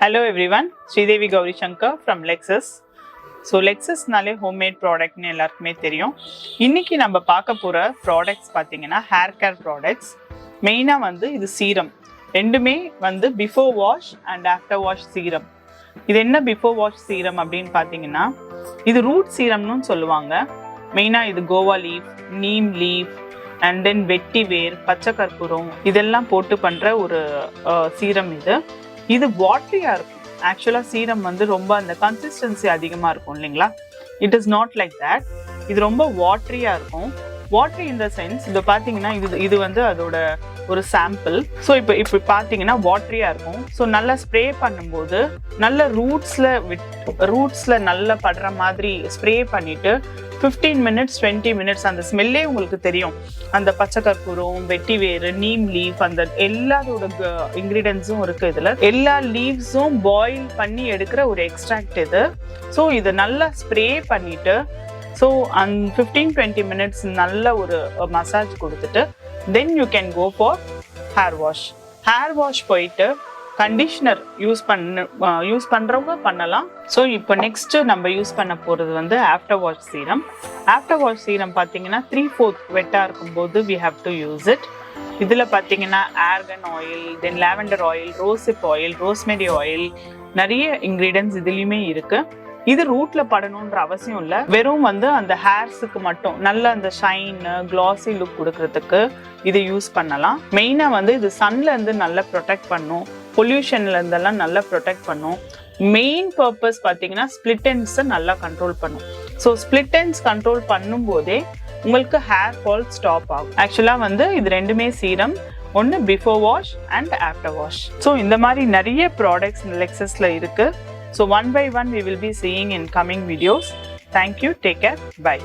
Hello everyone, Sridevi Gauri Shankar from Lexus. So Lexus நாலே homemade ப்ராடக்ட்னு எல்லாருக்குமே தெரியும். இன்னைக்கு நம்ம பார்க்க போற ப்ராடக்ட்ஸ் பார்த்தீங்கன்னா ஹேர் கேர் ப்ராடக்ட்ஸ். மெயினாக வந்து இது சீரம். ரெண்டுமே வந்து before wash and after wash serum. இது என்ன பிஃபோர் வாஷ் சீரம் அப்படின்னு பார்த்தீங்கன்னா இது ரூட் சீரம்னு சொல்லுவாங்க. மெயினாக இது Goa leaf, neem leaf and then வெட்டி வேர், பச்சை கற்பூரம் இதெல்லாம் போட்டு பண்ணுற ஒரு சீரம் இது. இது வாட்டரியாக இருக்கும். ஆக்சுவலாக சீரம் வந்து ரொம்ப அந்த கன்சிஸ்டன்சி அதிகமாக இருக்கும் இல்லைங்களா? It is not like that. இது ரொம்ப வாட்டரியாக இருக்கும். வாட்டரி இன் த சென்ஸ் இது பார்த்தீங்கன்னா இது வந்து அதோட ஒரு சாம்பிள். ஸோ இப்போ பார்த்தீங்கன்னா வாட்டரியாக இருக்கும். ஸோ நல்லா ஸ்ப்ரே பண்ணும்போது நல்ல ரூட்ஸில் நல்லா படுற மாதிரி ஸ்ப்ரே பண்ணிவிட்டு 15 minutes 20 minutes அந்த ஸ்மெல்லே உங்களுக்கு தெரியும். அந்த பச்சை கற்பூரம், வெட்டி வேறு, நீம் லீஃப், அந்த எல்லாரோட இன்க்ரீடியன்ஸும் இருக்குது இதில். எல்லா லீவ்ஸும் பாயில் பண்ணி எடுக்கிற ஒரு எக்ஸ்ட்ராக்ட் இது. ஸோ இதை நல்லா ஸ்ப்ரே பண்ணிவிட்டு ஸோ அந்த 15-20 minutes நல்ல ஒரு மசாஜ் கொடுத்துட்டு then you can go for hair wash. Hair wash போயிட்டு கண்டிஷ்னர் யூஸ் பண்ணுறவங்க பண்ணலாம். ஸோ இப்போ நெக்ஸ்ட்டு நம்ம யூஸ் பண்ண போகிறது வந்து after wash serum. After wash serum பார்த்தீங்கன்னா 3/4 வெட்டாக இருக்கும்போது we have to use it. இதில் பார்த்தீங்கன்னா argan oil, then lavender oil, rosehip oil, rosemary oil, நிறைய இன்க்ரீடியன்ஸ் இதுலேயுமே இருக்குது. இது ரூட்ல படணுன்ற அவசியம் இல்லை. வெறும் வந்து அந்த ஹேர்ஸுக்கு மட்டும் நல்ல அந்த ஷைன் கிளாஸி லுக் கொடுக்கறதுக்கு இதை யூஸ் பண்ணலாம். மெயினாக வந்து இது சன்ல இருந்து நல்லா ப்ரொடெக்ட் பண்ணும், பொல்யூஷன்ல இருந்தெல்லாம் நல்லா ப்ரொடெக்ட் பண்ணும். மெயின் பர்பஸ் பார்த்தீங்கன்னா ஸ்பிளிட் எண்ட்ஸை நல்லா கண்ட்ரோல் பண்ணும். ஸோ ஸ்பிளிட் எண்ட்ஸ் கண்ட்ரோல் பண்ணும்போதே உங்களுக்கு ஹேர் ஃபால் ஸ்டாப் ஆகும். ஆக்சுவலாக வந்து இது ரெண்டுமே சீரம். ஒன்று before wash and after wash. So இந்த மாதிரி நிறைய ப்ராடக்ட்ஸ் லெக்ஸஸ்ல இருக்கு. So one by one we will be seeing in coming videos. Thank you. Take care. Bye.